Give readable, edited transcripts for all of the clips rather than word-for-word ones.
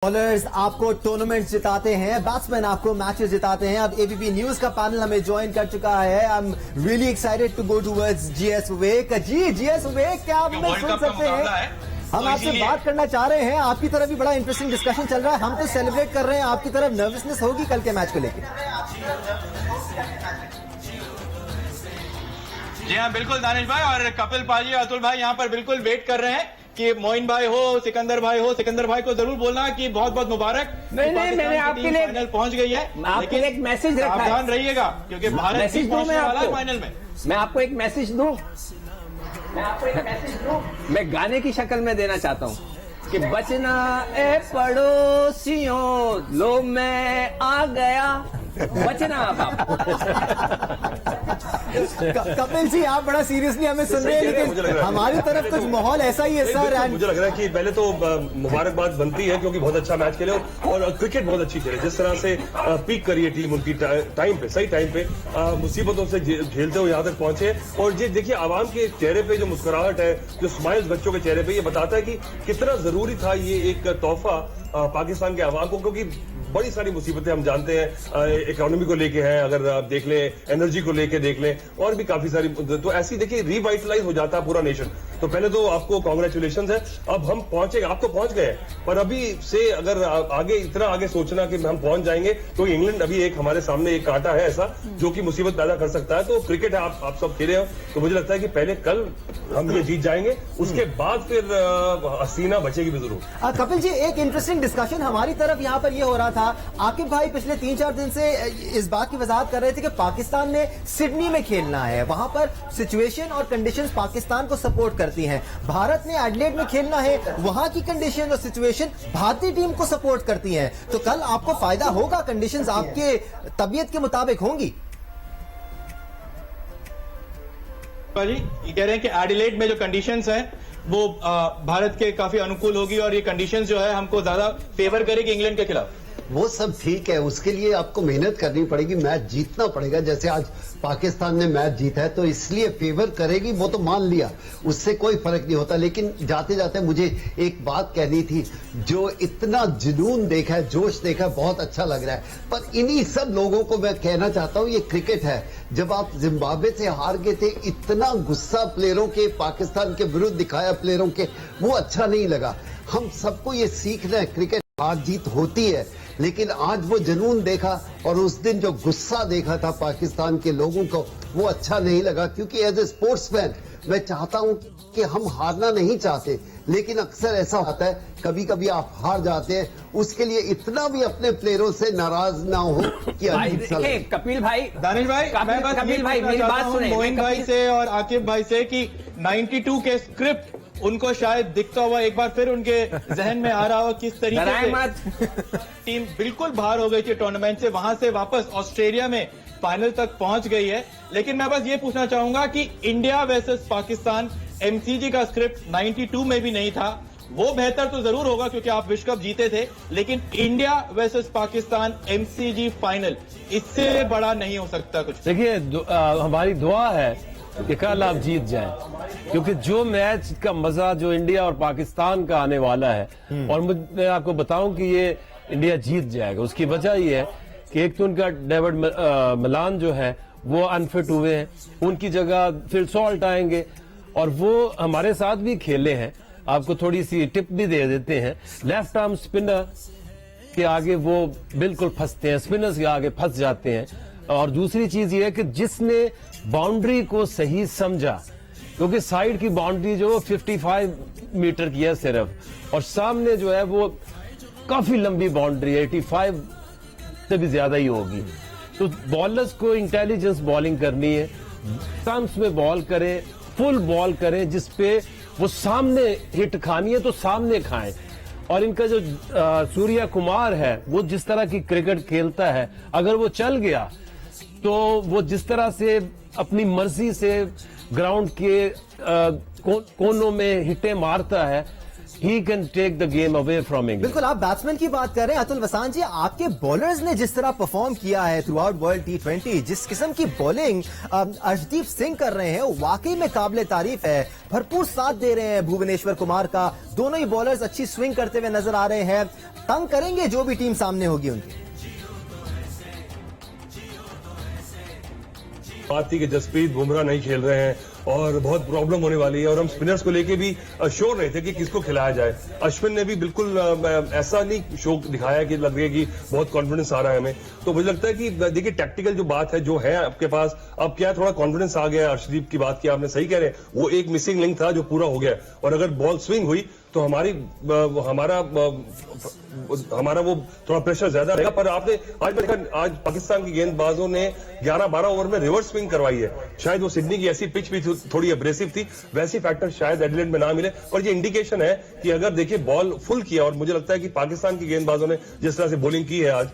Bowlers आपको tournament जिताते हैं, batsman आपको मैचेस जिताते हैं। अब एबीपी न्यूज का पैनल हमें ज्वाइन कर चुका है। I am really excited to go towards GS Vivek. जी जीएस विवेक, क्या आप हमें सुन सकते हैं? हम आपसे बात करना चाह रहे हैं। आपकी तरफ भी बड़ा इंटरेस्टिंग डिस्कशन चल रहा है। हम तो सेलिब्रेट कर रहे हैं, आपकी तरफ नर्वसनेस होगी कल के मैच को लेकर? जी हाँ, बिल्कुल दानिश भाई और कपिल पाजी, अतुल भाई यहाँ पर बिल्कुल वेट कर रहे हैं कि मोइन भाई हो, सिकंदर भाई को जरूर बोलना कि बहुत बहुत मुबारक। नहीं, मैंने आपके लिए फाइनल पहुंच गई है, आपके लिए एक मैसेज रखा है। सावधान रहिएगा क्योंकि भारत भी पहुंचने वाला है फाइनल में। मैं आपको एक मैसेज दूं, मैं गाने की शक्ल में देना चाहता हूं कि बचना ए पड़ोसियों, लो मैं आ गया, बचना आप। कपिल जी, आप बड़ा सीरियसली हमें सुन रहे हैं, लेकिन हमारी तरफ कुछ माहौल ऐसा ही है सर। मुझे लग रहा है कि पहले तो मुबारकबाद बनती है क्योंकि बहुत अच्छा मैच खेले और क्रिकेट बहुत अच्छी खेले। जिस तरह से पीक करी है टीम उनकी टाइम पे, सही टाइम पे मुसीबतों से झेलते हुए यहाँ तक पहुंचे। और ये देखिए आवाम के चेहरे पे जो मुस्कुराहट है, जो स्माइल्स बच्चों के चेहरे पे, ये बताता है कि कितना जरूरी था ये एक तोहफा पाकिस्तान के आवाम को, क्योंकि बड़ी सारी मुसीबतें हम जानते हैं इकोनॉमी को लेके हैं, अगर आप देख लें एनर्जी को लेके देख लें और भी काफी सारी। तो ऐसी देखिए रिवाइटलाइज हो जाता है पूरा नेशन। तो पहले तो आपको कांग्रेचुलेशंस है। अब हम पहुंचे, आप तो पहुंच गए, पर अभी से अगर आगे इतना आगे सोचना कि हम पहुंच जाएंगे, तो इंग्लैंड अभी एक हमारे सामने एक कांटा है ऐसा जो कि मुसीबत पैदा कर सकता है। तो क्रिकेट है, आप सब खेले हो, तो मुझे लगता है कि पहले कल हम ये जीत जाएंगे, उसके बाद फिर हसीना बचेगी भी जरूर। कपिल जी, एक इंटरेस्टिंग डिस्कशन हमारी तरफ यहाँ पर ये हो रहा था। आकिब भाई पिछले 3-4 दिन से इस बात की वजाहत कर रहे थे कि पाकिस्तान ने सिडनी में खेलना है, वहां पर सिचुएशन और कंडीशंस पाकिस्तान को सपोर्ट करती हैं। भारत ने एडिलेड में खेलना है, वहां की कंडीशन और सिचुएशन भारतीय टीम को सपोर्ट करती हैं। तो कल आपको फायदा होगा, कंडीशंस आपके तबीयत के मुताबिक होंगी। भाजी ये कह रहे हैं कि एडिलेड में जो कंडीशंस हैं वो भारत के काफी अनुकूल होगी और ये कंडीशंस जो है हमको ज्यादा फेवर करेगी इंग्लैंड के खिलाफ। वो सब ठीक है, उसके लिए आपको मेहनत करनी पड़ेगी, मैच जीतना पड़ेगा। जैसे आज पाकिस्तान ने मैच जीता है तो इसलिए फेवर करेगी, वो तो मान लिया, उससे कोई फर्क नहीं होता। लेकिन जाते जाते मुझे एक बात कहनी थी, जो इतना जुनून देखा है, जोश देखा है, बहुत अच्छा लग रहा है। पर इन्हीं सब लोगों को मैं कहना चाहता हूं, ये क्रिकेट है। जब आप जिम्बाब्वे से हार गए थे, इतना गुस्सा प्लेयरों के पाकिस्तान के विरुद्ध दिखाया प्लेयरों के, वो अच्छा नहीं लगा। हम सबको ये सीखना है, क्रिकेट हार जीत होती है, लेकिन आज वो जुनून देखा और उस दिन जो गुस्सा देखा था पाकिस्तान के लोगों को, वो अच्छा नहीं लगा। क्योंकि एज ए स्पोर्ट्समैन मैं चाहता हूं कि हम हारना नहीं चाहते, लेकिन अक्सर ऐसा होता है, कभी कभी आप हार जाते हैं, उसके लिए इतना भी अपने प्लेयरों से नाराज ना हो कि अजीब सा लगे। कपिल भाई, दानिश भाई, मैं बस कपिल भाई मेरी बात सुने, मोइन भाई से और आकिब भाई से कि 92 के स्क्रिप्ट उनको शायद दिखता हुआ एक बार फिर उनके जहन में आ रहा हो किस तरीके से टीम बिल्कुल बाहर हो गई थी टूर्नामेंट से, वहां से वापस ऑस्ट्रेलिया में फाइनल तक पहुंच गई है। लेकिन मैं बस ये पूछना चाहूंगा कि इंडिया वर्सेस पाकिस्तान, एमसीजी का स्क्रिप्ट 92 में भी नहीं था, वो बेहतर तो जरूर होगा क्योंकि आप विश्व कप जीते थे, लेकिन India versus Pakistan MCG final, इससे बड़ा नहीं हो सकता कुछ। देखिए हमारी दुआ है कि कल आप जीत जाएं, क्योंकि जो मैच का मजा जो इंडिया और पाकिस्तान का आने वाला है, और मैं आपको बताऊं कि ये इंडिया जीत जाएगा। उसकी वजह ये है कि एक तो उनका डेविड मिलान जो है वो अनफिट हुए हैं, उनकी जगह फिल सॉल्ट आएंगे और वो हमारे साथ भी खेले हैं। आपको थोड़ी सी टिप भी दे देते हैं, लेफ्ट आर्म स्पिनर के आगे वो बिल्कुल फंसते हैं, स्पिनर्स के आगे फंस जाते हैं। और दूसरी चीज ये है कि जिसने बाउंड्री को सही समझा, क्योंकि साइड की बाउंड्री जो 55 मीटर की है सिर्फ, और सामने जो है वो काफी लंबी बाउंड्री है, 85 से भी ज्यादा ही होगी। तो बॉलर्स को इंटेलिजेंस बॉलिंग करनी है, स्टंप्स में बॉल करें, फुल बॉल करें, जिसपे वो सामने हिट खानी है तो सामने खाएं। और इनका जो सूर्या कुमार है, वो जिस तरह की क्रिकेट खेलता है, अगर वो चल गया तो वो जिस तरह से अपनी मर्जी से ग्राउंड के कोनों में हिटें मारता है, he can take the game away from England. बिल्कुल, आप बैट्समैन की बात कर रहे हैं अतुल वसान जी, आपके बॉलर्स ने जिस तरह परफॉर्म किया है थ्रू आउट वर्ल्ड T20, जिस किस्म की बॉलिंग अर्शदीप सिंह कर रहे हैं, वाकई में काबिल तारीफ है। भरपूर साथ दे रहे हैं भुवनेश्वर कुमार का, दोनों ही बॉलर्स अच्छी स्विंग करते हुए नजर आ रहे हैं। तंग करेंगे जो भी टीम सामने होगी उनकी। बात थी कि जसप्रीत बुमराह नहीं खेल रहे हैं और बहुत प्रॉब्लम होने वाली है, और हम स्पिनर्स को लेके भी श्योर रहे थे कि किसको खिलाया जाए। अश्विन ने भी बिल्कुल ऐसा नहीं शो दिखाया कि लग रही है कि बहुत कॉन्फिडेंस आ रहा है हमें। तो मुझे लगता है कि देखिए टैक्टिकल जो बात है जो है आपके पास, अब क्या थोड़ा कॉन्फिडेंस आ गया है। अर्शदीप की बात की आपने, सही कह रहे हैं, वो एक मिसिंग लिंक था जो पूरा हो गया, और अगर बॉल स्विंग हुई तो हमारा वो थोड़ा प्रेशर ज्यादा रहेगा। पर आपने आज देखा, आज पाकिस्तान की गेंदबाजों ने 11-12 ओवर में रिवर्स स्विंग करवाई है। शायद वो सिडनी की ऐसी पिच भी थोड़ी एब्रेसिव थी, वैसी फैक्टर शायद एडिलेड में ना मिले। और ये इंडिकेशन है कि अगर देखिए बॉल फुल किया, और मुझे लगता है कि पाकिस्तान की गेंदबाजों ने जिस तरह से बॉलिंग की है आज,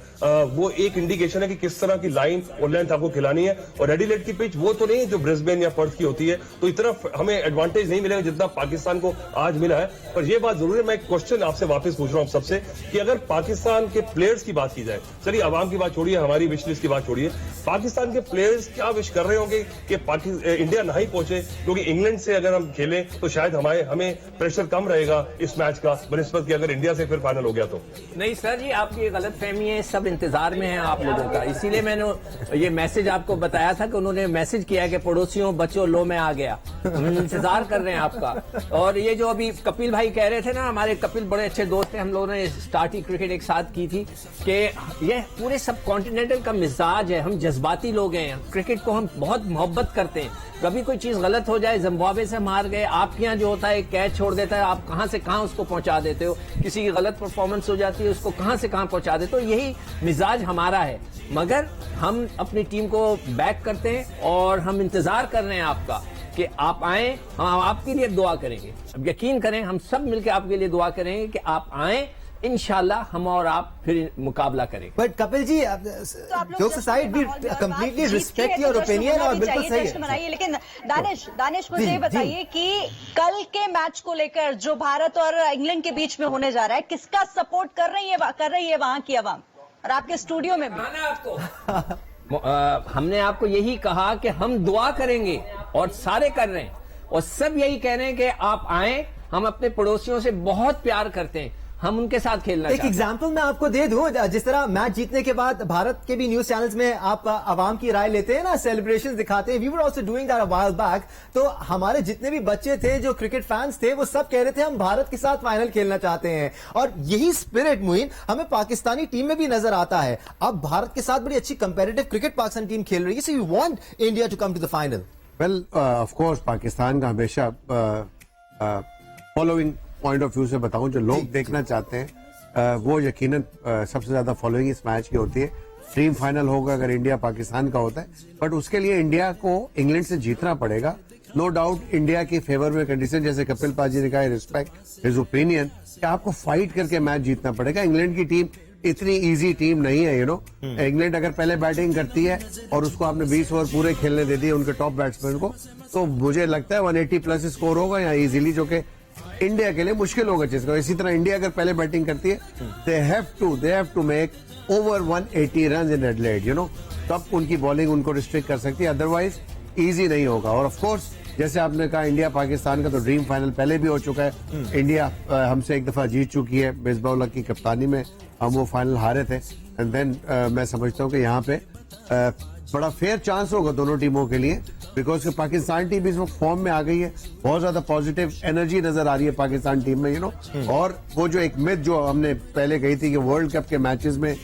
वो एक इंडिकेशन है कि किस तरह की लाइन और लेंथ आपको खिलानी है। और एडिलेड की पिच वो तो नहीं है जो ब्रिस्बेन या पर्थ की होती है, तो इतना हमें एडवांटेज नहीं मिलेगा जितना पाकिस्तान को आज मिला है। पर ये बात जरूर है, मैं एक क्वेश्चन आपसे वापस पूछ रहा हूं सबसे, कि अगर पाकिस्तान के प्लेयर्स की बात की जाए, चलिए आवाम की बात छोड़िए, हमारी विश लिस्ट की बात छोड़िए, पाकिस्तान के प्लेयर्स क्या विश कर रहे होंगे कि इंडिया ना ही पहुंचे, क्योंकि इंग्लैंड से अगर हम खेलें तो शायद हमें प्रेशर कम रहेगा इस मैच का बनिस्बत कि अगर इंडिया से फिर फाइनल हो गया तो। नहीं सर जी, आपकी ये गलतफहमी है, सब इंतजार में है आप लोगों का। इसीलिए मैंने ये मैसेज आपको बताया था कि उन्होंने मैसेज किया कि पड़ोसियों बच्चों लो मैं आ गया, हम इंतजार कर रहे हैं आपका। और ये जो अभी कपिल भाई कह रहे थे ना, हमारे कपिल बड़े अच्छे दोस्त हैं, हम लोगों ने स्टार्टी क्रिकेट एक साथ की थी, कि ये पूरे सब कॉन्टिनेंटल का मिजाज है, हम जज्बाती लोग हैं, क्रिकेट को हम बहुत मोहब्बत करते हैं। कभी कोई चीज गलत हो जाए, जिम्बाब्वे से हार गए, आपके यहाँ जो होता है कैच छोड़ देता है, आप कहां से कहां उसको पहुंचा देते हो, किसी की गलत परफॉर्मेंस हो जाती है उसको कहां से कहां पहुंचा देते हो, यही मिजाज हमारा है। मगर हम अपनी टीम को बैक करते हैं और हम इंतजार कर रहे हैं आपका कि आप आए, हम आपके लिए दुआ करेंगे। अब यकीन करें, हम सब मिलकर आपके लिए दुआ करेंगे कि आप आए, इंशाल्लाह हम और आप फिर मुकाबला करेंगे। But Kapil ji, jokes aside, we completely respect your opinion और बिल्कुल सही है। लेकिन दानिश मुझे ये बताइए कि कल के मैच को लेकर जो भारत और इंग्लैंड के बीच में होने जा रहा है, किसका सपोर्ट कर रही है वहां की आवाम और आपके स्टूडियो में भी? आपको हमने आपको यही कहा कि हम दुआ करेंगे और सारे कर रहे हैं, और सब यही कह रहे हैं कि आप आए, हम अपने पड़ोसियों से बहुत प्यार करते हैं, हम उनके साथ खेलना एक एग्जाम्पल मैं आपको दे दूं, जिस तरह मैच जीतने के बाद भारत के भी न्यूज चैनल्स में आप आवाम की राय लेते हैं ना, सेलिब्रेशंस दिखाते हैं, we were also doing that a while back. तो हमारे जितने भी बच्चे थे जो क्रिकेट फैंस थे, वो सब कह रहे थे हम भारत के साथ फाइनल खेलना चाहते हैं, और यही स्पिरिट मुइन हमें पाकिस्तानी टीम में भी नजर आता है। अब भारत के साथ बड़ी अच्छी कंपेटिटिव क्रिकेट पाकिस्तान टीम खेल रही है, so you want India to come to the final. Well, of course Pakistan का हमेशा फॉलोइंग पॉइंट ऑफ व्यू से बताऊं, जो लोग देखना चाहते हैं वो यकीनन सबसे ज्यादा फॉलोइंग इस मैच की होती है। ड्रीम फाइनल होगा अगर इंडिया पाकिस्तान का होता है, बट उसके लिए इंडिया को इंग्लैंड से जीतना पड़ेगा। नो डाउट इंडिया की फेवर में कंडीशन, जैसे कपिल पाजी ने कहा, रिस्पेक्ट हिज ओपिनियन, कि आपको फाइट करके मैच जीतना पड़ेगा। इंग्लैंड की टीम इतनी इजी टीम नहीं है, यू नो। इंग्लैंड अगर पहले बैटिंग करती है और उसको आपने 20 ओवर पूरे खेलने दे दिए उनके टॉप बैट्समैन को, तो मुझे लगता है 180 प्लस स्कोर होगा यहाँ इजीली, जो कि इंडिया के लिए मुश्किल होगा जिसका। इसी तरह इंडिया अगर पहले बैटिंग करती है, they have to make over 180 run in Adelaide, you know, तब उनकी बॉलिंग उनको रिस्ट्रिक्ट कर सकती है, अदरवाइज इजी नहीं होगा। और ऑफ कोर्स जैसे आपने कहा, इंडिया पाकिस्तान का तो ड्रीम फाइनल पहले भी हो चुका है। इंडिया हमसे एक दफा जीत चुकी है, बेसबॉल की कप्तानी में हम वो फाइनल हारे थे, एंड देन मैं समझता हूँ कि यहाँ पे बड़ा फेयर चांस होगा दोनों टीमों के लिए, बिकॉज पाकिस्तान टीम इस वक्त फॉर्म में आ गई है, बहुत ज्यादा पॉजिटिव एनर्जी नजर आ रही है पाकिस्तान टीम में, यू नो। और वो जो एक मिथ जो हमने पहले कही थी कि वर्ल्ड कप के मैचेस में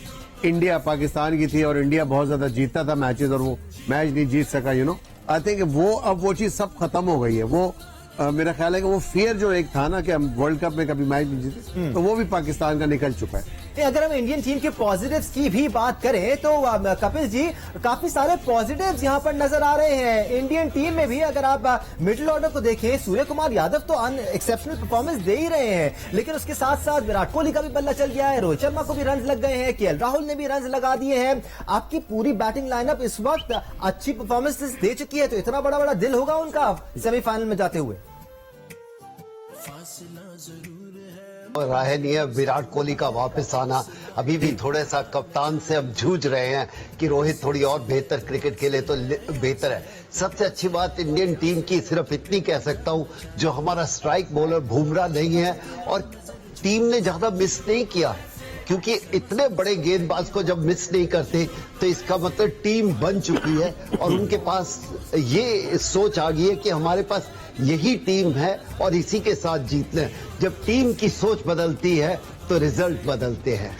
इंडिया पाकिस्तान की थी और इंडिया बहुत ज्यादा जीतता था मैचेस और वो मैच नहीं जीत सका, यू नो, आई थिंक वो अब वो चीज सब खत्म हो गई है। वो मेरा ख्याल है कि वो फियर जो एक था ना कि हम वर्ल्ड कप में कभी मैच नहीं जीते, तो वो भी पाकिस्तान का निकल चुका है। अगर हम इंडियन टीम के पॉजिटिव्स की भी बात करें तो कपिल जी, काफी सारे पॉजिटिव्स यहाँ पर नजर आ रहे हैं इंडियन टीम में भी। अगर आप मिडिल ऑर्डर को देखें, सूर्य कुमार यादव तो एक्सेप्शनल परफॉर्मेंस दे ही रहे हैं, लेकिन उसके साथ साथ विराट कोहली का भी बल्ला चल गया है, रोहित शर्मा को भी रन लग गए हैं, केएल राहुल ने भी रन लगा दिए हैं। आपकी पूरी बैटिंग लाइनअप इस वक्त अच्छी परफॉर्मेंस दे चुकी है, तो इतना बड़ा बड़ा दिल होगा उनका सेमीफाइनल में जाते हुए। और राह नहीं है विराट कोहली का वापस आना। अभी भी थोड़ा सा कप्तान से अब जूझ रहे हैं कि रोहित थोड़ी और बेहतर क्रिकेट खेले तो बेहतर है। सबसे अच्छी बात इंडियन टीम की सिर्फ इतनी कह सकता हूं, जो हमारा स्ट्राइक बॉलर बुमराह नहीं है और टीम ने ज्यादा मिस नहीं किया। क्योंकि इतने बड़े गेंदबाज को जब मिस नहीं करते तो इसका मतलब टीम बन चुकी है और उनके पास ये सोच आ गई है कि हमारे पास यही टीम है और इसी के साथ जीतना है। जब टीम की सोच बदलती है तो रिजल्ट बदलते हैं।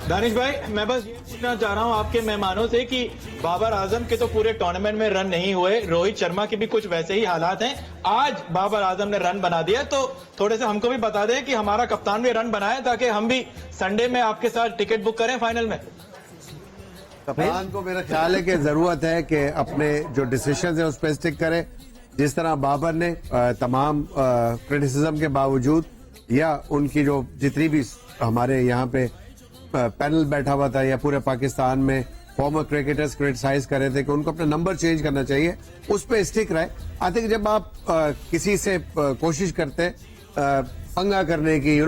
दानिश भाई, मैं बस ये पूछना चाह रहा हूं आपके मेहमानों से कि बाबर आजम के तो पूरे टूर्नामेंट में रन नहीं हुए, रोहित शर्मा के भी कुछ वैसे ही हालात हैं। आज बाबर आजम ने रन बना दिया, तो थोड़े से हमको भी बता दें कि हमारा कप्तान भी रन बनाए ताकि हम भी संडे में आपके साथ टिकट बुक करें फाइनल में। कप्तान को मेरा ख्याल है कि जरूरत है कि अपने जो डिसीजन है उस पर स्टिक करे। जिस तरह बाबर ने तमाम क्रिटिसिज्म के बावजूद या उनकी जो जितनी भी हमारे यहाँ पे पैनल बैठा हुआ था या पूरे पाकिस्तान में फॉर्मर क्रिकेटर्स क्रिटिसाइज कर रहे थे कि उनको अपना नंबर चेंज करना चाहिए, उस पे स्टिक रहे। आई थिंक जब आप किसी से कोशिश करते पंगा करने की,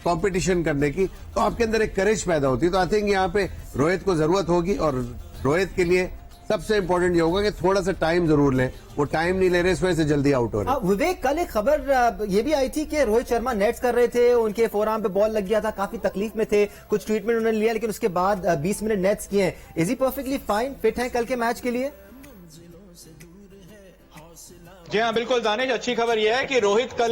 कंपटीशन करने की, तो आपके अंदर एक करेज पैदा होती है। तो आई थिंक यहाँ पे रोहित को जरूरत होगी और रोहित के लिए सबसे इंपॉर्टेंट ये होगा कि थोड़ा सा टाइम जरूर लें। वो टाइम नहीं ले रहे, इस वजह से जल्दी आउट हो रहे हैं। विवेक, कल एक खबर ये भी आई थी कि रोहित शर्मा नेट्स कर रहे थे, उनके फोरआर्म पे बॉल लग गया था, काफी तकलीफ में थे, कुछ ट्रीटमेंट उन्होंने लिया, लेकिन उसके बाद 20 मिनट नेट्स किए हैं। Is he perfectly fine, fit है कल के मैच के लिए? जी हाँ, बिल्कुल दानिश, अच्छी खबर यह है कि रोहित कल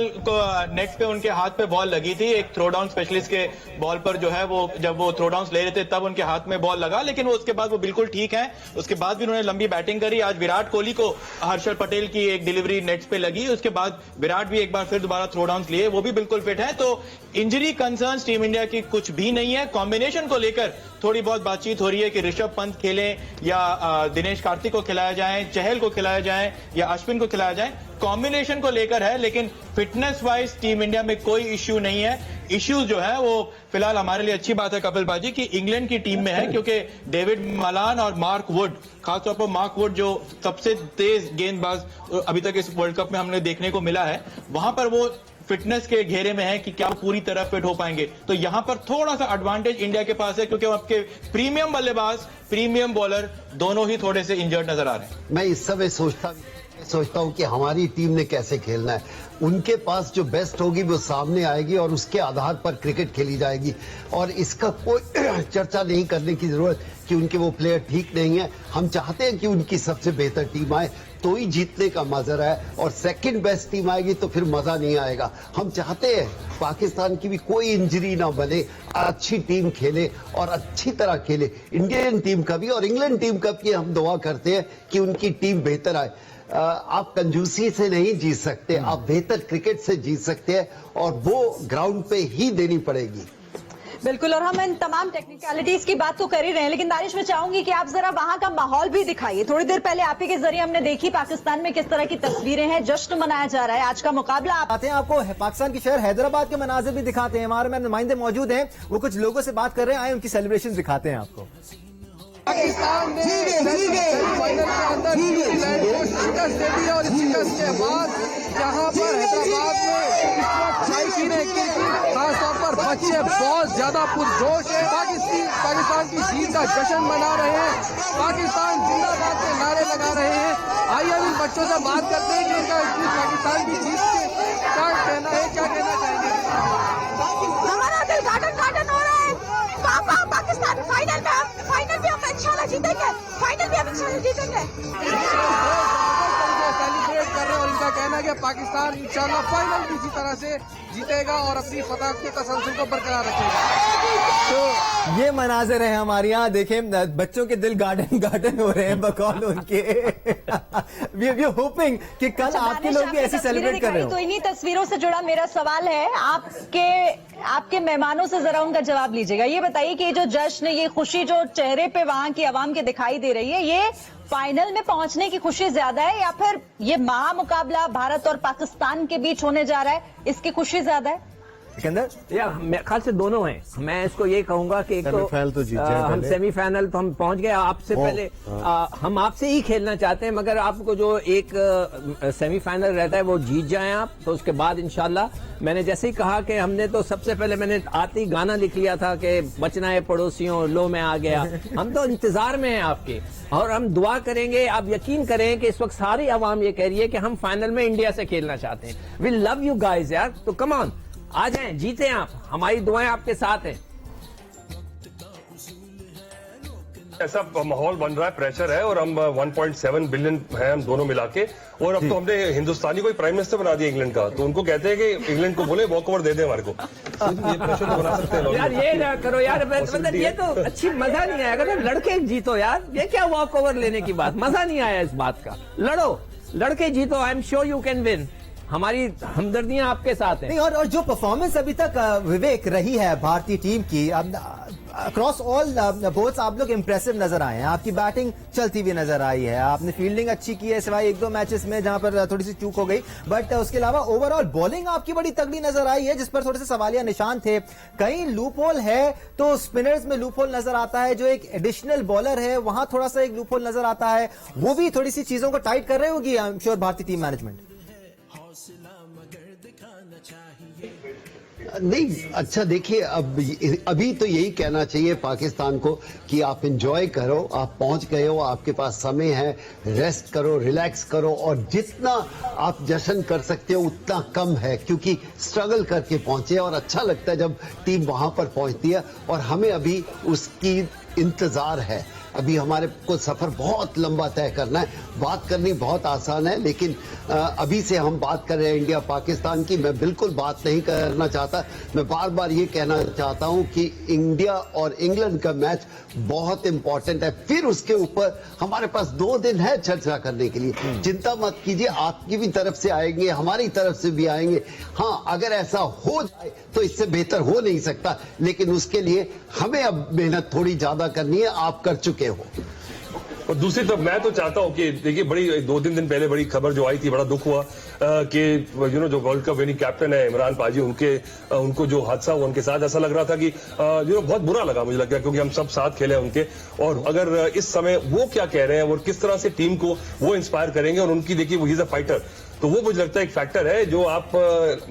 नेट पे उनके हाथ पे बॉल लगी थी। एक थ्रो डाउन स्पेशलिस्ट के बॉल पर जो है वो जब वो थ्रो डाउन ले रहे थे तब उनके हाथ में बॉल लगा, लेकिन वो उसके बाद वो बिल्कुल ठीक है। उसके बाद भी उन्होंने लंबी बैटिंग करी। आज विराट कोहली को हर्षल पटेल की एक डिलीवरी नेट्स पे लगी, उसके बाद विराट भी एक बार फिर दोबारा थ्रो डाउन लिए, वो भी बिल्कुल फिट है। तो इंजरी कंसर्न्स टीम इंडिया की कुछ भी नहीं है। कॉम्बिनेशन को लेकर थोड़ी बहुत बातचीत हो रही है कि ऋषभ पंत खेलें या दिनेश कार्तिक को खिलाया जाए, चहल को खिलाया जाए या अश्विन को खिलाया जाए। कॉम्बिनेशन को लेकर है, लेकिन फिटनेस वाइज टीम इंडिया में कोई इश्यू नहीं है। इश्यूज जो है वो फिलहाल हमारे लिए अच्छी बात है कपिल बाजी की इंग्लैंड की टीम में है, क्योंकि डेविड मलान और मार्क वुड, खासतौर पर मार्क वुड जो सबसे तेज गेंदबाज अभी तक इस वर्ल्ड कप में हमने देखने को मिला है, वहां पर वो फिटनेस के घेरे में है कि क्या पूरी तरह फिट हो पाएंगे। तो यहां पर थोड़ा सा एडवांटेज इंडिया के पास है, क्योंकि आपके प्रीमियम बल्लेबाज, प्रीमियम बॉलर दोनों ही थोड़े से इंजर्ड नजर आ रहे हैं। मैं इस समय सोचता हूं कि हमारी टीम ने कैसे खेलना है। उनके पास जो बेस्ट होगी वो सामने आएगी और उसके आधार पर क्रिकेट खेली जाएगी और इसका कोई चर्चा नहीं करने की जरूरत कि उनके वो प्लेयर ठीक नहीं है। हम चाहते हैं कि उनकी सबसे बेहतर टीम आए तो ही जीतने का मजा है, और सेकंड बेस्ट टीम आएगी तो फिर मजा नहीं आएगा। हम चाहते हैं पाकिस्तान की भी कोई इंजरी ना बने, अच्छी टीम खेले और अच्छी तरह खेले। इंडियन टीम का भी और इंग्लैंड टीम का भी हम दुआ करते हैं कि उनकी टीम बेहतर आए। आप कंजूसी से नहीं जीत सकते, आप बेहतर क्रिकेट से जीत सकते हैं और वो ग्राउंड पे ही देनी पड़ेगी। बिल्कुल, और हम इन तमाम टेक्निकलिटीज की बात तो कर ही रहे हैं, लेकिन दानिश मैं चाहूंगी कि आप जरा वहां का माहौल भी दिखाइए। थोड़ी देर पहले आप ही के जरिए हमने देखी पाकिस्तान में किस तरह की तस्वीरें हैं, जश्न मनाया जा रहा है आज का मुकाबला। आप आते हैं आपको पाकिस्तान के शहर हैदराबाद के मनाजिर भी दिखाते हैं। हमारे में नुमाइंदे मौजूद हैं, वो कुछ लोगों से बात कर रहे हैं, आए उनकी सेलिब्रेशन दिखाते हैं आपको। पाकिस्तान ने फाइनल के अंदर न्यूजीलैंड को शिकस्त दे दी और शिकस्त के बाद जहां पर हैदराबाद में शायकीन खासतौर पर बच्चे बहुत ज्यादा पुरजोश है, पाकिस्तान की जीत का जश्न मना रहे हैं, पाकिस्तान जिंदाबाद के नारे लगा रहे हैं। आइए अब इन बच्चों से बात करते हैं कि इनका पाकिस्तान की जीत से क्या कहना है, क्या कहना चाहेंगे। हमारा दिल गार्डन हो रहा है। पापा पाकिस्तान फाइनल भी हम इंशाल्लाह जीतेंगे, फाइनल भी हम इंशाल्लाह जीतेंगे। सेलिब्रेट कर रहे हैं और इनका कहना है कि पाकिस्तान इंशाल्लाह फाइनल भी इसी तरह से जीतेगा और अपनी फतह के तसलसल को बरकरार रखेगा। तो ये मनाजिर है हमारे यहाँ, देखें बच्चों के दिल गार्डन हो रहे हैं बकौल उनके। वी आर होपिंग कि कल आपके लोग भी ऐसे सेलिब्रेट कर रहे हो। तो इन्हीं तस्वीरों से जुड़ा मेरा सवाल है, आपके मेहमानों से जरा उनका जवाब लीजिएगा। ये बताइए कि जो जश्न, ये खुशी जो चेहरे पे वहां की आवाम के दिखाई दे रही है, ये फाइनल में पहुंचने की खुशी ज्यादा है या फिर ये महामुकाबला भारत और पाकिस्तान के बीच होने जा रहा है, इसकी खुशी ज्यादा है? या मेरे ख्याल से दोनों हैं। मैं इसको ये कहूंगा कि एक तो हम सेमीफाइनल तो हम पहुंच गए। आपसे पहले हम आपसे ही खेलना चाहते हैं, मगर आपको जो एक सेमीफाइनल रहता है वो जीत जाएं आप, तो उसके बाद इंशाल्लाह। मैंने जैसे ही कहा कि हमने तो सबसे पहले मैंने आते ही गाना लिख लिया था कि बचना है पड़ोसियों, लो मैं आ गया। हम तो इंतजार में हैं आपके और हम दुआ करेंगे। आप यकीन करें कि इस वक्त सारी आवाम ये कह रही है कि हम फाइनल में इंडिया से खेलना चाहते हैं। वी लव यू गाइज यार, तो कम ऑन आ जाएं, जीते आप, हमारी दुआएं आपके साथ हैं। ऐसा माहौल बन रहा है, प्रेशर है, और हम 1.7 बिलियन है हम दोनों मिला के, और अब तो हमने हिंदुस्तानी को प्राइम मिनिस्टर बना दिया इंग्लैंड का, तो उनको कहते हैं कि इंग्लैंड को बोले वॉक ओवर दे दे हमारे को। ये प्रेशर तो बना सकते हैं यार, ये ना करो यार, मतलब ये तो अच्छी मजा नहीं आएगा ना, लड़के जीतो यार, ये क्या वॉक ओवर लेने की बात, मजा नहीं आया इस बात का। लड़ो, लड़के जीतो, I am sure you can win, हमारी हमदर्दियां आपके साथ हैं। नहीं, और जो परफॉर्मेंस अभी तक विवेक रही है भारतीय टीम की, अक्रॉस ऑल बोर्ड्स आप लोग इंप्रेसिव नजर आए हैं। आपकी बैटिंग चलती हुई नजर आई है, आपने फील्डिंग अच्छी की है, सिवाय एक दो मैचेस में जहां पर थोड़ी सी चूक हो गई, बट उसके अलावा ओवरऑल बॉलिंग आपकी बड़ी तगड़ी नजर आई है, जिस पर थोड़े से सवालिया निशान थे। कहीं लूप होल है तो स्पिनर्स में लूप होल नजर आता है, जो एक एडिशनल बॉलर है वहां थोड़ा सा एक लूप होल नजर आता है, वो भी थोड़ी सी चीजों को टाइट कर रही होगी आई एम श्योर भारतीय टीम मैनेजमेंट। नहीं, अच्छा देखिए, अभी तो यही कहना चाहिए पाकिस्तान को कि आप एंजॉय करो, आप पहुंच गए हो, आपके पास समय है, रेस्ट करो, रिलैक्स करो, और जितना आप जश्न कर सकते हो उतना कम है, क्योंकि स्ट्रगल करके पहुंचे और अच्छा लगता है जब टीम वहां पर पहुंचती है, और हमें अभी उसकी इंतजार है। अभी हमारे को सफर बहुत लंबा तय करना है। बात करनी बहुत आसान है, लेकिन अभी से हम बात कर रहे हैं इंडिया पाकिस्तान की। मैं बिल्कुल बात नहीं करना चाहता, मैं बार बार ये कहना चाहता हूं कि इंडिया और इंग्लैंड का मैच बहुत इंपॉर्टेंट है। फिर उसके ऊपर हमारे पास 2 दिन है चर्चा करने के लिए। चिंता मत कीजिए, आपकी भी तरफ से आएंगे, हमारी तरफ से भी आएंगे। हाँ, अगर ऐसा हो जाए तो इससे बेहतर हो नहीं सकता, लेकिन उसके लिए हमें अब मेहनत थोड़ी ज्यादा करनी है। आप कर चुके हो। और दूसरी तरफ मैं तो चाहता हूं कि देखिए, बड़ी 2-3 दिन पहले बड़ी खबर जो आई थी, बड़ा दुख हुआ कि जो वर्ल्ड कप विनिंग कैप्टन है इमरान पाजी, उनको जो हादसा हुआ उनके साथ, ऐसा लग रहा था कि बहुत बुरा लगा मुझे लगता है, क्योंकि हम सब साथ खेले उनके। और अगर इस समय वो क्या कह रहे हैं और किस तरह से टीम को वो इंस्पायर करेंगे, और उनकी देखिए ही इज अ फाइटर, तो वो मुझे लगता है एक फैक्टर है जो आप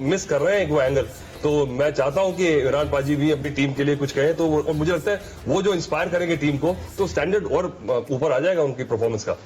मिस कर रहे हैं, एक वो एंगल। तो मैं चाहता हूं कि इमरान पाजी भी अपनी टीम के लिए कुछ कहें, तो और मुझे लगता है वो जो इंस्पायर करेंगे टीम को, तो स्टैंडर्ड और ऊपर आ जाएगा उनकी परफॉर्मेंस का।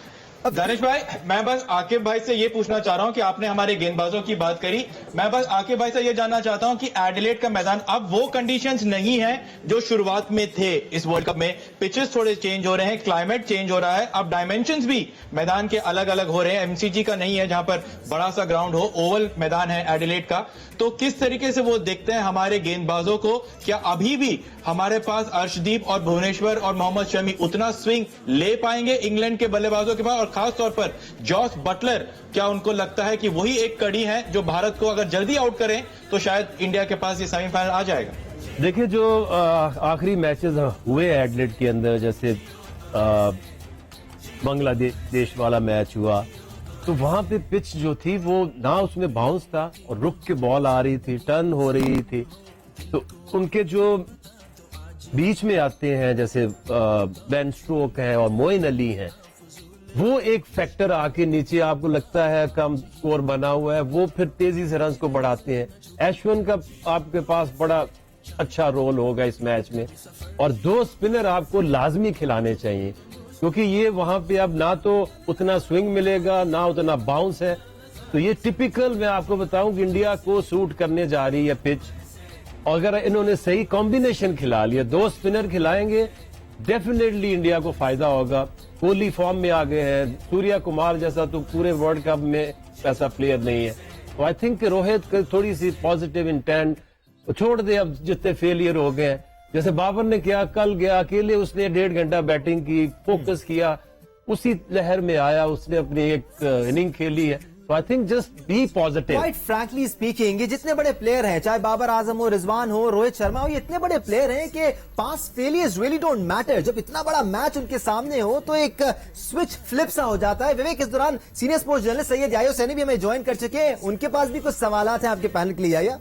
अब दानिश भाई, मैं बस आकिब भाई से ये पूछना चाह रहा हूं कि आपने हमारे गेंदबाजों की बात करी, मैं बस आकिब भाई से ये जानना चाहता हूं कि एडिलेड का मैदान अब वो कंडीशंस नहीं है जो शुरुआत में थे इस वर्ल्ड कप में। पिचेस थोड़े चेंज हो रहे हैं, क्लाइमेट चेंज हो रहा है, अब डायमेंशंस भी मैदान के अलग अलग हो रहे हैं। एमसीजी का नहीं है जहां पर बड़ा सा ग्राउंड हो, ओवल मैदान है एडिलेड का। तो किस तरीके से वो देखते हैं हमारे गेंदबाजों को? क्या अभी भी हमारे पास अर्शदीप और भुवनेश्वर और मोहम्मद शमी उतना स्विंग ले पाएंगे इंग्लैंड के बल्लेबाजों के पास? और खास तौर पर जॉस बटलर, क्या उनको लगता है कि वही एक कड़ी है जो भारत को अगर जल्दी आउट करें तो शायद इंडिया के पास ये सेमीफाइनल आ जाएगा? देखिए, जो आखिरी मैचेस हुए एडिलेड के अंदर, जैसे बांग्लादेश वाला मैच हुआ, तो वहां पे पिच जो थी वो ना उसमें बाउंस था, और रुक के बॉल आ रही थी, टर्न हो रही थी। तो उनके जो बीच में आते हैं, जैसे बेन स्टोक है और मोइन अली हैं, वो एक फैक्टर आके नीचे आपको लगता है कम स्कोर बना हुआ है, वो फिर तेजी से रन को बढ़ाते हैं। एशवन का आपके पास बड़ा अच्छा रोल होगा इस मैच में, और 2 स्पिनर आपको लाजमी खिलाने चाहिए, क्योंकि ये वहां पे अब ना तो उतना स्विंग मिलेगा ना उतना बाउंस है। तो ये टिपिकल, मैं आपको बताऊं कि इंडिया को सूट करने जा रही है पिच, और अगर इन्होंने सही कॉम्बिनेशन खिला लिया, 2 स्पिनर खिलाएंगे, डेफिनेटली इंडिया को फायदा होगा। कोहली फॉर्म में आ गए हैं, सूर्या कुमार जैसा तो पूरे वर्ल्ड कप में ऐसा प्लेयर नहीं है। तो आई थिंक रोहित थोड़ी सी पॉजिटिव इंटेंट छोड़ दे, अब जितने फेलियर हो गए हैं। जैसे बाबर ने किया, कल गया अकेले, उसने 1.5 घंटा बैटिंग की, फोकस किया, उसी लहर में आया, उसने अपनी एक इनिंग खेली है। तो I think just be positive. Quite frankly speaking, ये जितने बड़े प्लेयर हैं, चाहे बाबर आजम हो, रिजवान हो, रोहित शर्मा हो, ये इतने बड़े प्लेयर हैं कि पास फेलियर्स रियली डोंट मैटर। जब इतना बड़ा मैच उनके सामने हो तो एक स्विच फ्लिप सा हो जाता है। विवेक, इस दौरान सीनियर स्पोर्ट्स जर्नलिस्ट सैयद यायो सैनी भी हमें ज्वाइन कर चुके हैं, उनके पास भी कुछ सवालात हैं आपके पैनल के लिए। आया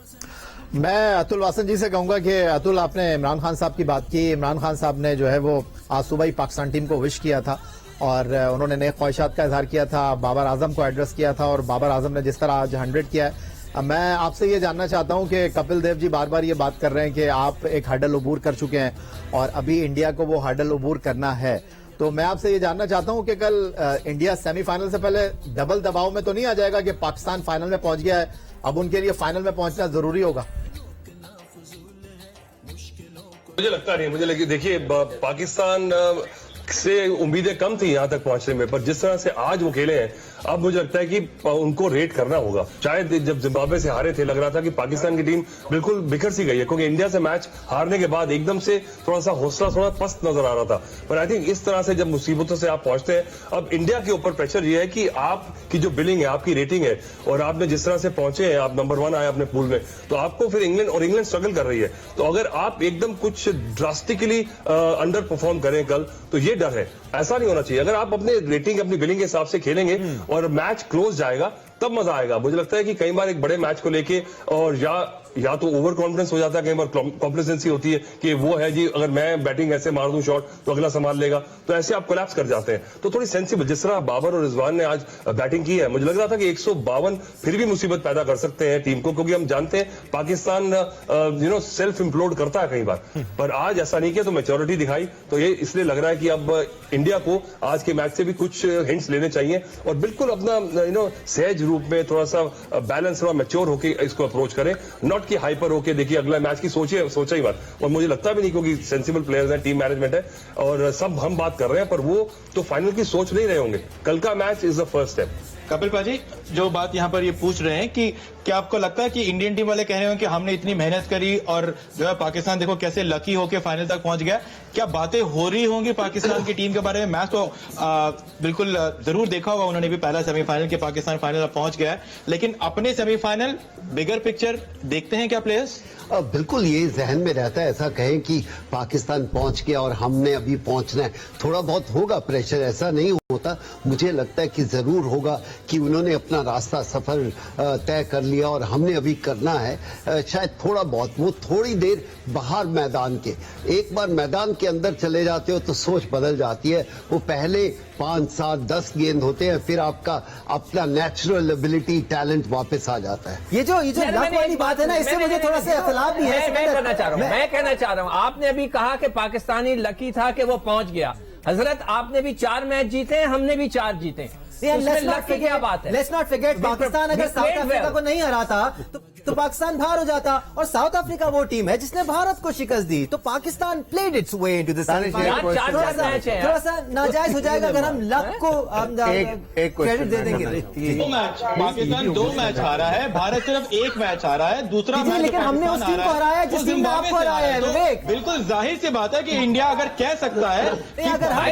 मैं अतुल वासन जी से कहूंगा कि अतुल, आपने इमरान खान साहब की बात की। इमरान खान साहब ने जो है वो आज सुबह ही पाकिस्तान टीम को विश किया था, और उन्होंने नए ख्वाहिशात का इजहार किया था, बाबर आजम को एड्रेस किया था, और बाबर आजम ने जिस तरह आज 100 किया है। मैं आपसे ये जानना चाहता हूं कि कपिल देव जी बार बार ये बात कर रहे हैं कि आप एक हर्डल अबूर कर चुके हैं और अभी इंडिया को वो हर्डल अबूर करना है। तो मैं आपसे ये जानना चाहता हूं कि कल इंडिया सेमीफाइनल से पहले डबल दबाव में तो नहीं आ जाएगा कि पाकिस्तान फाइनल में पहुंच गया है, अब उनके लिए फाइनल में पहुंचना जरूरी होगा? मुझे लगता नहीं, मुझे देखिए, पाकिस्तान से उम्मीदें कम थी यहां तक पहुंचने में, पर जिस तरह से आज वो खेले हैं, अब मुझे लगता है कि उनको रेट करना होगा। शायद जब जिम्बाब्वे से हारे थे, लग रहा था कि पाकिस्तान की टीम बिल्कुल बिखर सी गई है, क्योंकि इंडिया से मैच हारने के बाद एकदम से थोड़ा सा हौसला थोड़ा पस्त नजर आ रहा था। पर आई थिंक इस तरह से जब मुसीबतों से आप पहुंचते हैं, अब इंडिया के ऊपर प्रेशर ये है कि आपकी जो बिलिंग है, आपकी रेटिंग है, और आपने जिस तरह से पहुंचे हैं, आप नंबर 1 आए अपने पूल में, तो आपको फिर इंग्लैंड स्ट्रगल कर रही है। तो अगर आप एकदम कुछ ड्रास्टिकली अंडर परफॉर्म करें कल, तो ये डर है। ऐसा नहीं होना चाहिए। अगर आप अपने रेटिंग, अपनी बिलिंग के हिसाब से खेलेंगे और मैच क्लोज जाएगा, तब मजा आएगा। मुझे लगता है कि कई बार एक बड़े मैच को लेके और या तो ओवर कॉन्फिडेंस हो जाता है, कई बार कॉम्प्लेसेंसी होती है कि वो है जी, अगर मैं बैटिंग ऐसे मार दूं शॉट तो अगला संभाल लेगा, तो ऐसे आप कोलैप्स कर जाते हैं। तो थोड़ी सेंसिबल, जिस तरह बाबर और रिजवान ने आज बैटिंग की है, मुझे लग रहा था कि 152 फिर भी मुसीबत पैदा कर सकते हैं टीम को, क्योंकि हम जानते हैं पाकिस्तान सेल्फ इम्प्लोड करता है कई बार, पर आज ऐसा नहीं किया, तो मैच्योरिटी दिखाई। तो ये इसलिए लग रहा है कि अब इंडिया को आज के मैच से भी कुछ हिंट्स लेने चाहिए और बिल्कुल अपना सहज रूप में थोड़ा सा बैलेंस और मैच्योर होकर इसको अप्रोच करें, नॉट कि हाइपर होके देखिए अगला मैच की सोचा ही बात। और मुझे लगता भी नहीं, क्योंकि सेंसिबल प्लेयर्स हैं, टीम मैनेजमेंट है और सब हम बात कर रहे हैं, पर वो तो फाइनल की सोच नहीं रहे होंगे। कल का match is the first step. Kapil पाजी, जो बात यहाँ पर ये पूछ रहे हैं कि क्या आपको लगता है कि इंडियन टीम वाले कह रहे हैं कि हमने इतनी मेहनत करी और जो है पाकिस्तान देखो कैसे लकी होके फाइनल तक पहुंच गया, क्या बातें हो रही होंगी पाकिस्तान की टीम के बारे में? मैच तो बिल्कुल जरूर देखा होगा उन्होंने भी, पहला सेमीफाइनल के पाकिस्तान फाइनल पहुंच गया है, लेकिन अपने सेमीफाइनल बिगर पिक्चर देखते हैं क्या प्लेयर्स? बिल्कुल ये जहन में रहता है, ऐसा कहें कि पाकिस्तान पहुंच गया और हमने अभी पहुंचना है, थोड़ा बहुत होगा प्रेशर, ऐसा नहीं होता। मुझे लगता है कि जरूर होगा कि उन्होंने अपना रास्ता सफर तय कर लिया और हमने अभी करना है। शायद थोड़ा बहुत, वो थोड़ी देर बाहर मैदान के, एक बार मैदान के अंदर चले जाते हो तो सोच बदल जाती है। वो पहले 5, 7, 10 गेंद होते हैं, फिर आपका अपना नेचुरल एबिलिटी, टैलेंट वापस आ जाता है। ये जो लक वाली बात है ना, इससे मुझे थोड़ा सा इख्तिलाफ भी है। मैं कहना चाह रहा हूँ, आपने अभी कहा कि पाकिस्तानी लकी था कि वो पहुंच गया। हजरत, आपने भी 4 मैच जीते हैं, हमने भी 4 जीते हैं। लक की क्या बात है? लेट्स नॉट फॉरगेट, पाकिस्तान अगर साउथ अफ्रीका को नहीं हराता तो पाकिस्तान बाहर हो जाता, और साउथ अफ्रीका वो टीम है जिसने भारत को शिकस्त दी, तो Pakistan played it's way into the semifinal. थोड़ा सा नाजायज हो जाएगा अगर हम लक को क्रेडिट दे देंगे। 2 मैच पाकिस्तान 2 मैच हारा है, भारत सिर्फ 1 मैच हारा है, दूसरा मैच लेकिन हमने उस टीम को हराया जिस टीम ने आपको हराया है। विवेक, बिल्कुल जाहिर सी बात है कि इंडिया अगर कह सकता है, अगर हम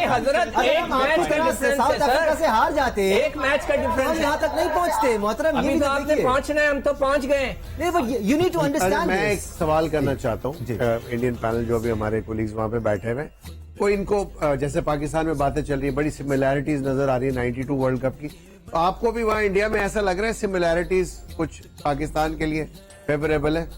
साउथ अफ्रीका से हार जाते, 1 मैच का डिफरेंस, हम यहाँ तक नहीं पहुँचते। मोहतरम, अभी तो आपने पहुंचना है, हम तो पहुंच गए। You need to understand. मैं एक सवाल करना चाहता हूँ इंडियन पैनल, जो भी हमारे कोलीग्स वहां पे बैठे हुए, कोई इनको जैसे पाकिस्तान में बातें चल रही है, बड़ी सिमिलैरिटीज नजर आ रही है 92 वर्ल्ड कप की, तो आपको भी वहां इंडिया में ऐसा लग रहा है सिमिलैरिटीज कुछ पाकिस्तान के लिए फेवरेबल है?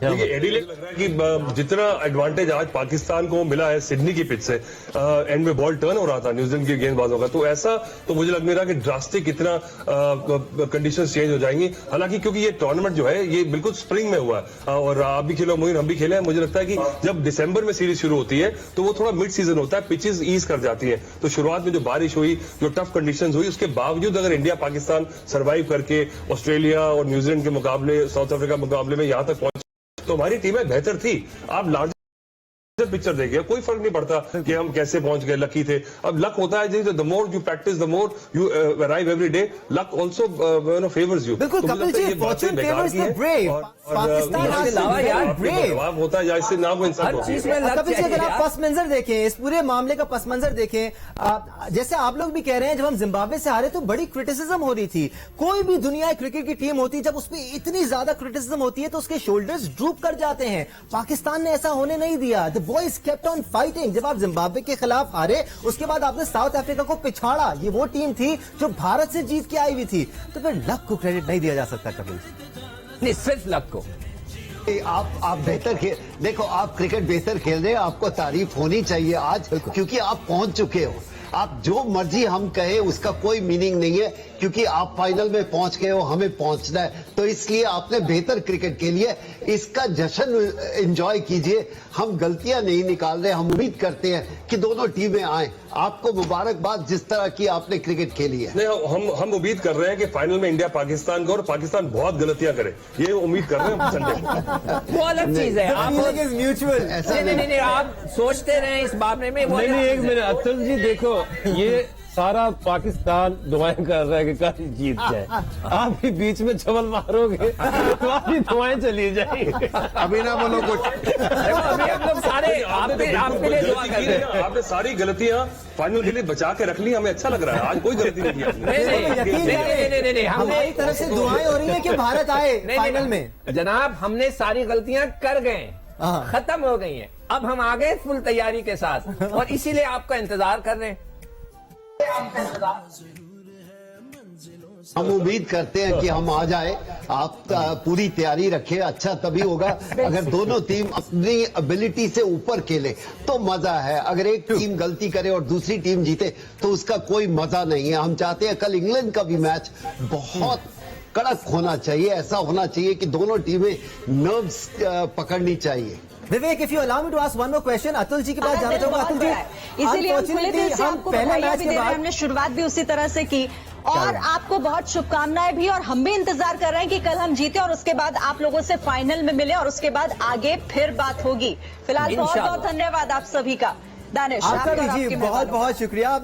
देखिए, एडिलेड लग रहा है कि जितना एडवांटेज आज पाकिस्तान को मिला है सिडनी की पिच से, एंड में बॉल टर्न हो रहा था न्यूजीलैंड के गेंदबाजों का, तो ऐसा तो मुझे लग नहीं रहा कि ड्रास्टिक इतना कंडीशंस चेंज हो जाएंगी। हालांकि क्योंकि ये टूर्नामेंट जो है ये बिल्कुल स्प्रिंग में हुआ है, और आप भी खेलो मोइन, हम भी खेले हैं। मुझे लगता है कि जब दिसंबर में सीरीज शुरू होती है तो वो थोड़ा मिड सीजन होता है, पिचेस ईज कर जाती है, तो शुरुआत में जो बारिश हुई, जो टफ कंडीशंस हुई, उसके बावजूद अगर इंडिया पाकिस्तान सर्वाइव करके ऑस्ट्रेलिया और न्यूजीलैंड के मुकाबले, साउथ अफ्रीका मुकाबले में यहां तक पहुंच, तो हमारी टीमें बेहतर थी। आप लार्जर पिक्चर देखिए, कोई फर्क नहीं पड़ता कि हम कैसे पहुंच गए, लकी थे। अब लक होता है, the more you practise the more you arrive every day, luck also favours you. बिल्कुल Kapil ji, fortune favours the brave. Pakistan के अलावा यार ब्रेव होता है, इससे ना कोई इंसान कपिल जी, अगर आप पस मंजर देखें, इस पूरे मामले का पस मंजर देखें, जैसे आप लोग भी कह रहे हैं, जब हम जिम्बाब्वे से हारे तो बड़ी क्रिटिसिज्म हो रही थी। कोई भी दुनिया क्रिकेट की टीम होती है, जब उसमें इतनी ज्यादा क्रिटिसिज्म होती है तो उसके शोल्डर्स ड्रूप कर जाते हैं। पाकिस्तान ने ऐसा होने नहीं दिया। The boys kept on fighting. जब आप जिम्बाब्वे के खिलाफ हारे, उसके बाद आपने साउथ अफ्रीका को पिछाड़ा। ये वो टीम थी जो भारत से जीत के आई हुई थी, तो फिर लक को क्रेडिट नहीं दिया जा सकता कपिल जी। सिर्फ लक को। आप बेहतर खेल, देखो आप क्रिकेट बेहतर खेल रहे हैं, आपको तारीफ होनी चाहिए आज, क्योंकि आप पहुंच चुके हो। आप जो मर्जी हम कहें उसका कोई मीनिंग नहीं है, क्योंकि आप फाइनल में पहुंच गए हो, हमें पहुंचना है। तो इसलिए आपने बेहतर क्रिकेट के लिए इसका जश्न एंजॉय कीजिए। हम गलतियां नहीं निकाल रहे, हम उम्मीद करते हैं कि दोनों टीमें आए। आपको मुबारकबाद जिस तरह की आपने क्रिकेट खेली है। नहीं, हम उम्मीद कर रहे हैं कि फाइनल में इंडिया पाकिस्तान को, और पाकिस्तान बहुत गलतियां करे, ये उम्मीद कर रहे हैं संडे। वो अलग चीज है। आप म्यूचुअल नहीं, आप सोचते रहे इस बारे में। वो नहीं, एक मिनट अतुल जी, देखो ये सारा पाकिस्तान दुआएं कर रहा है कि कल जीत जाए। आप भी बीच में चवल मारोगे तो आपकी दुआएं चली जाएंगी। अभी ना बोलो कुछ। अभी हम लोग सारे आपके लिए दुआ कर रहे हैं। आपने सारी गलतियां फाइनल के लिए बचा के रख ली, हमें अच्छा लग रहा है। आज कोई गलती नहीं की आपने। नहीं, हमारी तरफ से दुआएं हो रही है कि भारत आए फाइनल में। जनाब, हमने सारी गलतियां कर गए, खत्म हो गई हैं। अब हम आगे फुल तैयारी के साथ, और इसीलिए आपका इंतजार कर रहे हैं। हम उम्मीद करते हैं कि हम आ जाए। आप पूरी तैयारी रखें, अच्छा तभी होगा। अगर दोनों टीम अपनी एबिलिटी से ऊपर खेले तो मजा है। अगर एक टीम गलती करे और दूसरी टीम जीते तो उसका कोई मजा नहीं है। हम चाहते हैं कल इंग्लैंड का भी मैच बहुत कड़क होना चाहिए। ऐसा होना चाहिए कि दोनों टीमें नर्व्स पकड़नी चाहिए। Vivek, if you allow me to ask one more question, Atul ji के पास जाना चाहूंगा। अतुल जी, इसीलिए हम खुले दिल से आपको पहले बधाइयां मैच भी के दे रहे हैं। बाद हमने शुरुआत भी उसी तरह से की, और आपको बहुत शुभकामनाएं भी। और हम भी इंतजार कर रहे हैं कि कल हम जीते और उसके बाद आप लोगों से फाइनल में मिले, और उसके बाद आगे फिर बात होगी। फिलहाल बहुत बहुत धन्यवाद आप सभी का। दानिश, आपका भी जी बहुत बहुत शुक्रिया।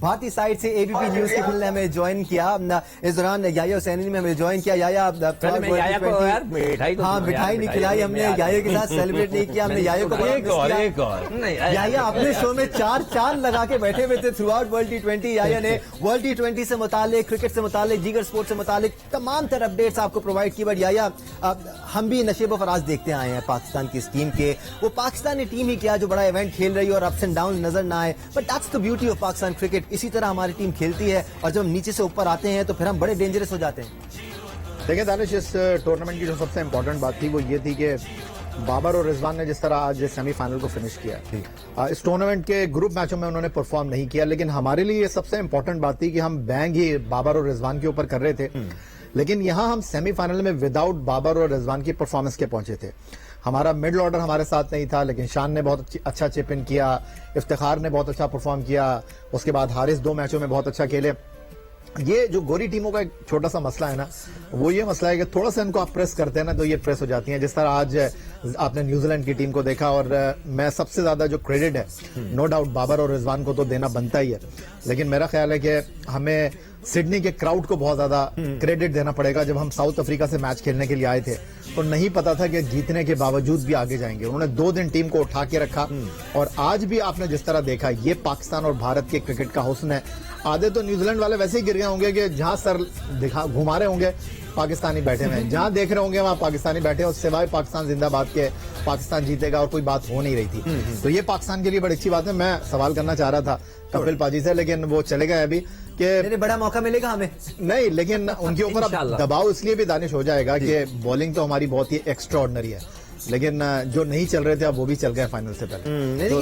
भारतीय साइड से एबीपी न्यूज की फिल्म ने हमें ज्वाइन किया। इस दौरान याया हुसैनी ने हमें ज्वाइन किया। याया हाँ, मिठाई नहीं खिलाई हमने, याया के साथ सेलिब्रेट नहीं किया हमने। याया को एक और याया अपने शो में 4 चांद लगा के बैठे हुए थे थ्रू आउट वर्ल्ड T20। याया ने वर्ल्ड T20 से मुतालिक, क्रिकेट से मुतालिक, दीगर स्पोर्ट्स से मुतालिक तमाम तरह अपडेट्स आपको प्रोवाइड की। बट याया, हम भी नशेब फराज देखते आए हैं पाकिस्तान की इस टीम के। वो पाकिस्तानी टीम ही क्या जो बड़ा इवेंट खेल रही है और अप्स एंड डाउन नजर ना आए, but that's the beauty of Pakistan cricket. इसी तरह हमारी टीम खेलती है, और जब हम नीचे से ऊपर आते हैं तो फिर हम बड़े डेंजरस हो जाते हैं। देखिए दानिश, इस टूर्नामेंट की जो सबसे इंपॉर्टेंट बात थी वो ये थी कि बाबर और रिजवान ने जिस तरह आज सेमीफाइनल को फिनिश किया, इस टूर्नामेंट के ग्रुप मैचों में उन्होंने परफॉर्म नहीं किया। लेकिन हमारे लिए ये सबसे इंपॉर्टेंट बात थी कि हम बैंग ही बाबर और रिजवान के ऊपर कर रहे थे, लेकिन यहां हम सेमीफाइनल में विदाउट बाबर और रिजवान की परफॉर्मेंस के पहुंचे थे। हमारा मिडल ऑर्डर हमारे साथ नहीं था, लेकिन शान ने बहुत अच्छा चिप इन किया, इफ्तिखार ने बहुत अच्छा परफॉर्म किया, उसके बाद हारिस 2 मैचों में बहुत अच्छा खेले। ये जो गोरी टीमों का एक छोटा सा मसला है ना, वो ये मसला है कि थोड़ा सा इनको आप प्रेस करते हैं ना तो ये प्रेस हो जाती हैं। जिस तरह आज आपने न्यूजीलैंड की टीम को देखा, और मैं सबसे ज्यादा जो क्रेडिट है नो डाउट बाबर और रिजवान को तो देना बनता ही है, लेकिन मेरा ख्याल है कि हमें सिडनी के क्राउड को बहुत ज्यादा क्रेडिट देना पड़ेगा। जब हम साउथ अफ्रीका से मैच खेलने के लिए आए थे तो नहीं पता था कि जीतने के बावजूद भी आगे जाएंगे। उन्होंने 2 दिन टीम को उठा के रखा, और आज भी आपने जिस तरह देखा, ये पाकिस्तान और भारत के क्रिकेट का हुस्न है। आधे तो न्यूजीलैंड वाले वैसे ही गिर गए होंगे कि जहां सर घुमा रहे होंगे पाकिस्तानी बैठे हुए हैं, जहां देख रहे होंगे वहां पाकिस्तानी बैठे, और सिवाय पाकिस्तान जिंदाबाद के पाकिस्तान जीतेगा और कोई बात हो नहीं रही थी। तो ये पाकिस्तान के लिए बड़ी अच्छी बात है। मैं सवाल करना चाह रहा था कपिल पाजी से, लेकिन वो चले गए अभी कि बड़ा मौका मिलेगा हमें। नहीं, लेकिन उनके ऊपर अब दबाव इसलिए भी दानिश हो जाएगा कि बॉलिंग तो हमारी बहुत ही एक्स्ट्रा ऑर्डिनरी है, लेकिन जो नहीं चल रहे थे अब वो भी चल गए फाइनल से पहले। तो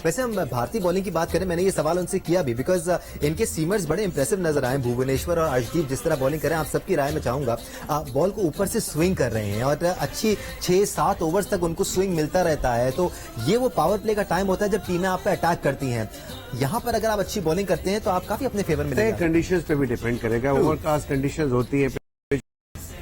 वैसे हम भारतीय बॉलिंग की बात करें, मैंने ये सवाल उनसे किया भी, बिकॉज इनके सीमर्स बड़े इंप्रेसिव नजर आए। भुवनेश्वर और अर्शदीप जिस तरह बॉलिंग कर रहे हैं, आप सबकी राय में चाहूंगा। बॉल को ऊपर से स्विंग कर रहे हैं और अच्छी 6-7 ओवर्स तक उनको स्विंग मिलता रहता है। तो ये वो पावर प्ले का टाइम होता है जब टीमें आप पे अटैक करती हैं। यहाँ पर अगर आप अच्छी बॉलिंग करते हैं तो आप काफी अपने फेवर में। कंडीशन पे भी डिपेंड करेगा। ओवरकास्ट कंडीशन होती है,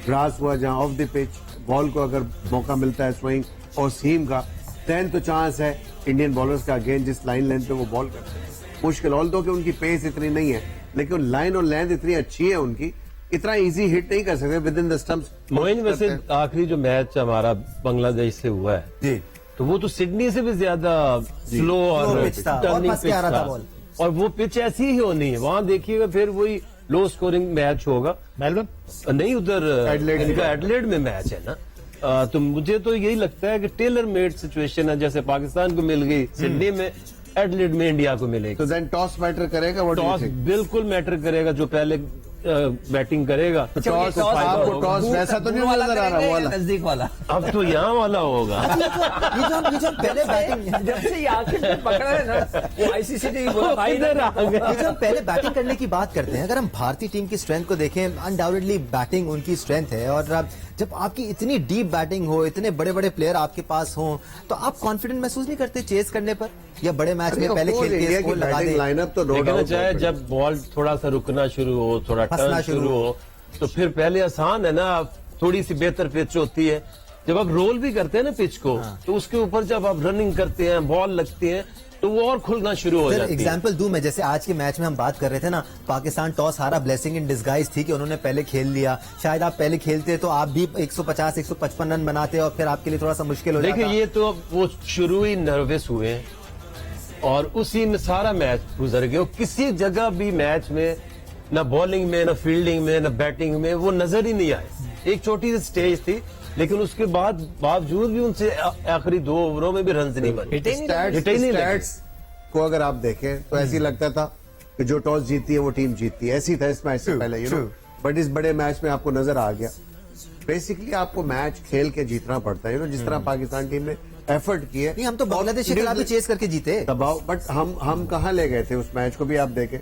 ग्रास हुआ जहाँ ऑफ द पिच, बॉल को अगर मौका मिलता है स्विंग और सीम का, देन तो चांस है इंडियन बॉलर्स का अगेन जिस लाइन लेंथ पे वो बॉल करते हैं। मुश्किल ऑल दो कि उनकी पेस इतनी नहीं है, लेकिन लाइन और लेंथ इतनी अच्छी है उनकी, इतना इजी हिट नहीं कर सकते within the stumps. Moin, वैसे आखिरी जो मैच हमारा बांग्लादेश से हुआ है जी, तो वो तो सिडनी से भी ज्यादा स्लो और टर्निंग पिच था, और वो पिच ऐसी ही होनी है। वहां देखिएगा फिर वही लो स्कोरिंग मैच होगा। मेलबर्न नहीं, उधर एडलेड में मैच है ना। तो मुझे तो यही लगता है कि टेलर मेड सिचुएशन है, जैसे पाकिस्तान को मिल गई सिडनी में, एडलेड में इंडिया को मिलेगी। तो देन टॉस मैटर करेगा। टॉस बिल्कुल मैटर करेगा। जो पहले बैटिंग करेगा। टॉस आपको टॉस वैसा तो नहीं नजर आ रहा वो वाला, नजदीक वाला। अब तो यहाँ वाला होगा। ये जो हम पहले बैटिंग जब से ये आखिर में पकड़ा है ना, वो आईसीसी ने बोला भाई ये जो हम पहले बैटिंग करने की बात करते हैं, अगर हम भारतीय टीम की स्ट्रेंथ को देखें, अनडाउटेडली बैटिंग उनकी स्ट्रेंथ है। और जब आपकी इतनी डीप बैटिंग हो, इतने बड़े बड़े प्लेयर आपके पास हों, तो आप कॉन्फिडेंट महसूस नहीं करते चेस करने पर, या बड़े मैच में पहले खेल के स्कोर लगा दें? लाइनअप तो देखना चाहे जब बॉल थोड़ा सा रुकना शुरू हो, थोड़ा टर्न शुरू हो, तो फिर पहले आसान है ना, थोड़ी सी बेहतर पिच होती है। जब आप रोल भी करते हैं ना पिच को, तो उसके ऊपर जब आप रनिंग करते हैं, बॉल लगती है, तो वो और खुलना शुरू हो जाती है। एग्जाम्पल दूं मैं, जैसे आज के मैच में हम बात कर रहे थे ना, पाकिस्तान टॉस हारा, ब्लेसिंग इन डिस्गाइज थी कि उन्होंने पहले खेल लिया। शायद आप पहले खेलते तो आप भी 150-155 रन बनाते और फिर आपके लिए थोड़ा सा मुश्किल हो जाता। देखिए ये तो वो शुरू ही नर्वस हुए हैं और उसी में सारा मैच गुजर गया। किसी जगह भी मैच में ना बॉलिंग में, ना फील्डिंग में, ना बैटिंग में वो नजर ही नहीं आए। एक छोटी सी स्टेज थी, लेकिन उसके बाद बावजूद भी उनसे आखिरी 2 ओवरों में भी रन नहीं बने। स्टैट्स को अगर आप देखें तो ऐसी लगता था कि जो टॉस जीतती है वो टीम जीतती है, ऐसी था इस मैच से पहले, बट इस बड़े मैच में आपको नजर आ गया बेसिकली आपको मैच खेल के जीतना पड़ता है। जिस तरह पाकिस्तान टीम ने एफर्ट किए, नहीं हम तो बांग्लादेश के खिलाफ भी चेस करके जीते दबाव, बट हम कहाँ ले गए थे उस मैच को भी आप देखें।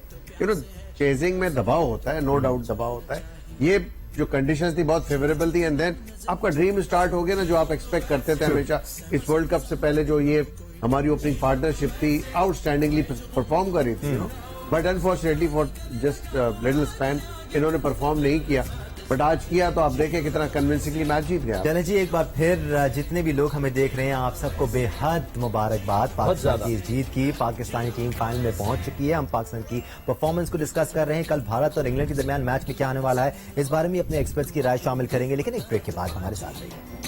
चेजिंग में दबाव होता है, नो डाउट दबाव होता है। ये जो कंडीशंस थी बहुत फेवरेबल थी, एंड देन आपका ड्रीम स्टार्ट हो गया ना, जो आप एक्सपेक्ट करते थे हमेशा इस वर्ल्ड कप से पहले। जो ये हमारी ओपनिंग पार्टनरशिप थी, आउटस्टैंडिंगली परफॉर्म कर रही थी, but unfortunately for just little span इन्होंने परफॉर्म नहीं किया। बट आज किया तो आप देखें कितना कन्विंसिंगली मैच जीत गया। चले जी, एक बार फिर जितने भी लोग हमें देख रहे हैं, आप सबको बेहद मुबारकबाद पाकिस्तान की जीत की। पाकिस्तानी टीम फाइनल में पहुंच चुकी है। हम पाकिस्तान की परफॉर्मेंस को डिस्कस कर रहे हैं। कल भारत और इंग्लैंड के दरमियान मैच में क्या आने वाला है, इस बारे में अपने एक्सपर्ट्स की राय शामिल करेंगे, लेकिन एक ब्रेक के बाद हमारे साथ रहिए।